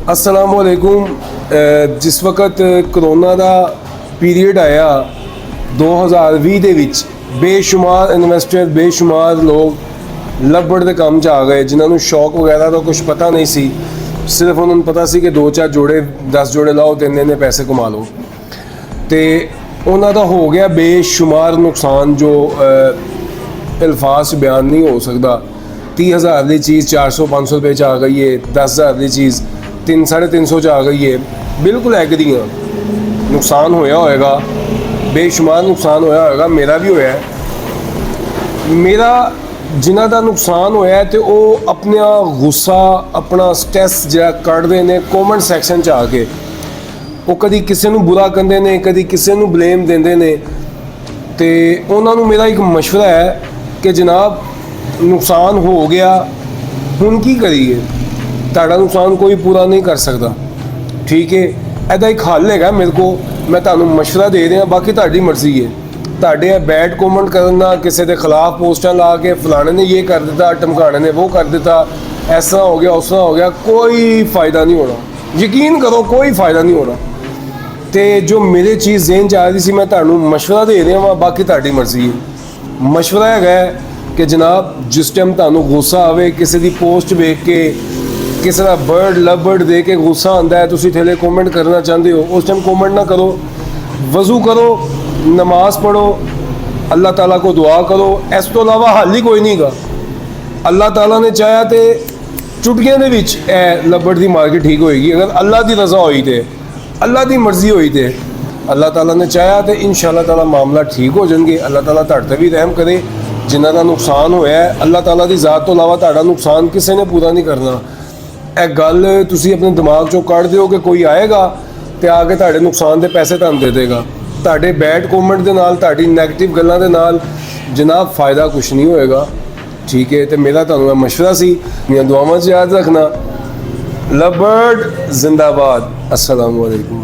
अस्सलामुअलैकुम। जिस वक्त करोना का पीरीयड आया 2020 ਦੇ ਵਿੱਚ ਬੇਸ਼ੁਮਾਰ ਇਨਵੈਸਟਰ ਬੇਸ਼ੁਮਾਰ ਲੋਕ ਲੱਭੜ ਦੇ ਕੰਮ 'ਚ ਆ ਗਏ ਜਿਨ੍ਹਾਂ ਨੂੰ ਸ਼ੌਕ ਵਗੈਰਾ ਦਾ ਕੁਝ ਪਤਾ ਨਹੀਂ ਸੀ। ਸਿਰਫ ਉਹਨਾਂ ਨੂੰ ਪਤਾ ਸੀ ਕਿ 2-4 ਜੋੜੇ 10 ਜੋੜੇ ਲਾਓ ਤੇ ਇੰਨੇ ਪੈਸੇ ਕਮਾ ਲਓ ਤੇ ਉਹਨਾਂ ਦਾ ਹੋ ਗਿਆ ਬੇਸ਼ੁਮਾਰ ਨੁਕਸਾਨ ਜੋ ਅਲਫਾਜ਼ ਬਿਆਨ ਨਹੀਂ ਹੋ ਸਕਦਾ। 30,000 ਦੀ ਚੀਜ਼ 400-500 ਰੁਪਏ 'ਚ ਆ ਗਈ ਹੈ, 10,000 ਦੀ ਚੀਜ਼ 300-350 'ਚ ਆ ਗਈ ਹੈ। ਬਿਲਕੁਲ ਐਗਰੀ ਹਾਂ, ਨੁਕਸਾਨ ਹੋਇਆ ਹੋਏਗਾ, ਬੇਸ਼ੁਮਾਰ ਨੁਕਸਾਨ ਹੋਇਆ ਹੋਏਗਾ। ਮੇਰਾ ਵੀ ਹੋਇਆ ਹੈ। ਮੇਰਾ ਜਿਨ੍ਹਾਂ ਦਾ ਨੁਕਸਾਨ ਹੋਇਆ ਤੇ ਉਹ ਆਪਣਾ ਗੁੱਸਾ ਆਪਣਾ ਸਟ੍ਰੈਸ ਜਿਹੜਾ ਕੱਢਦੇ ਨੇ ਕਮੈਂਟ ਸੈਕਸ਼ਨ 'ਚ ਆ ਕੇ। ਉਹ ਕਦੀ ਕਿਸੇ ਨੂੰ ਬੁਰਾ ਕਹਿੰਦੇ ਨੇ, ਕਦੀ ਕਿਸੇ ਨੂੰ ਬਲੇਮ ਦਿੰਦੇ ਨੇ ਤੇ ਉਹਨਾਂ ਨੂੰ ਮੇਰਾ ਇੱਕ ਮਸ਼ਵਰਾ ਹੈ ਕਿ ਜਨਾਬ ਨੁਕਸਾਨ ਹੋ ਗਿਆ, ਹੁਣ ਕੀ ਕਰੀਏ? ਤੁਹਾਡਾ ਨੁਕਸਾਨ ਕੋਈ ਪੂਰਾ ਨਹੀਂ ਕਰ ਸਕਦਾ, ਠੀਕ ਹੈ। ਇਹਦਾ ਇੱਕ ਹੱਲ ਹੈਗਾ ਮੇਰੇ ਕੋਲ, ਮੈਂ ਤੁਹਾਨੂੰ ਮਸ਼ਵਰਾ ਦੇ ਰਿਹਾ, ਬਾਕੀ ਤੁਹਾਡੀ ਮਰਜ਼ੀ ਹੈ। ਤੁਹਾਡੇ ਇਹ ਬੈਡ ਕਮੈਂਟ ਕਰਨਾ, ਕਿਸੇ ਦੇ ਖਿਲਾਫ ਪੋਸਟਾਂ ਲਾ ਕੇ ਫਲਾਣੇ ਨੇ ਇਹ ਕਰ ਦਿੱਤਾ, ਧਮਕਾਣੇ ਨੇ ਉਹ ਕਰ ਦਿੱਤਾ, ਇਸ ਤਰ੍ਹਾਂ ਹੋ ਗਿਆ ਉਸ ਤਰ੍ਹਾਂ ਹੋ ਗਿਆ, ਕੋਈ ਫਾਇਦਾ ਨਹੀਂ ਹੋਣਾ। ਯਕੀਨ ਕਰੋ ਕੋਈ ਫਾਇਦਾ ਨਹੀਂ ਹੋਣਾ। ਤੇ ਜੋ ਮੇਰੇ ਚੀਜ਼ ਜ਼ਿਹਨ 'ਚ ਆ ਰਹੀ ਸੀ ਮੈਂ ਤੁਹਾਨੂੰ ਮਸ਼ਵਰਾ ਦੇ ਰਿਹਾ ਵਾਂ, ਬਾਕੀ ਤੁਹਾਡੀ ਮਰਜ਼ੀ ਹੈ। ਮਸ਼ਵਰਾ ਹੈਗਾ ਕਿ ਜਨਾਬ ਜਿਸ ਟਾਈਮ ਤੁਹਾਨੂੰ ਗੁੱਸਾ ਆਵੇ ਕਿਸੇ ਦੀ ਪੋਸਟ ਵੇਖ ਕੇ, ਕਿਸੇ ਦਾ ਬਰਡ ਲਵ ਬਰਡ ਦੇ ਕੇ ਗੁੱਸਾ ਆਉਂਦਾ ਹੈ, ਤੁਸੀਂ ਥੱਲੇ ਕਮੈਂਟ ਕਰਨਾ ਚਾਹੁੰਦੇ ਹੋ, ਉਸ ਟਾਈਮ ਕਮੈਂਟ ਨਾ ਕਰੋ। ਵਜ਼ੂ ਕਰੋ, ਨਮਾਜ਼ ਪੜ੍ਹੋ, ਅੱਲਾਹ ਤਾਲਾ ਕੋ ਦੁਆ ਕਰੋ। ਇਸ ਤੋਂ ਇਲਾਵਾ ਹੱਲ ਹੀ ਕੋਈ ਨਹੀਂਗਾ। ਅੱਲਾਹ ਤਾਲਾ ਨੇ ਚਾਹਿਆ ਤੇ ਚੁਟਕੀਆਂ ਦੇ ਵਿੱਚ ਇਹ ਲੱਭੜ ਦੀ ਮਾਰਕੀਟ ਠੀਕ ਹੋਏਗੀ। ਅਗਰ ਅੱਲਾਹ ਦੀ ਰਜ਼ਾ ਹੋਈ ਤੇ, ਅੱਲਾਹ ਦੀ ਮਰਜ਼ੀ ਹੋਈ ਤੇ, ਅੱਲਾਹ ਤਾਲਾ ਨੇ ਚਾਹਿਆ ਤੇ ਇਨਸ਼ਾਅੱਲਾਹ ਤਾਲਾ ਮਾਮਲਾ ਠੀਕ ਹੋ ਜਾਣਗੇ। ਅੱਲਾਹ ਤਾਲਾ ਤੁਹਾਡੇ 'ਤੇ ਵੀ ਰਹਿਮ ਕਰੇ। ਜਿਨ੍ਹਾਂ ਦਾ ਨੁਕਸਾਨ ਹੋਇਆ ਹੈ, ਅੱਲਾਹ ਤਾਲਾ ਦੀ ਜ਼ਾਤ ਤੋਂ ਇਲਾਵਾ ਤੁਹਾਡਾ ਨੁਕਸਾਨ ਕਿਸੇ ਨੇ ਪੂਰਾ ਨਹੀਂ ਕਰਨਾ। ਇਹ ਗੱਲ ਤੁਸੀਂ ਆਪਣੇ ਦਿਮਾਗ 'ਚੋਂ ਕੱਢ ਦਿਓ ਕਿ ਕੋਈ ਆਏਗਾ ਤੇ ਆ ਕੇ ਤੁਹਾਡੇ ਨੁਕਸਾਨ ਦੇ ਪੈਸੇ ਤੁਹਾਨੂੰ ਦੇ ਦੇਗਾ। ਤੁਹਾਡੇ ਬੈਡ ਕਮੈਂਟ ਦੇ ਨਾਲ, ਤੁਹਾਡੀ ਨੈਗੇਟਿਵ ਗੱਲਾਂ ਦੇ ਨਾਲ ਜਨਾਬ ਫਾਇਦਾ ਕੁਛ ਨਹੀਂ ਹੋਏਗਾ, ਠੀਕ ਹੈ। ਤੇ ਮੇਰਾ ਤੁਹਾਨੂੰ ਇਹ ਮਸ਼ਵਰਾ ਸੀ, ਮੇਰੀਆਂ ਦੁਆਵਾਂ 'ਚ ਯਾਦ ਰੱਖਣਾ। ਲੱਭੜ ਜ਼ਿੰਦਾਬਾਦ। अस्सलामु अलैकुम।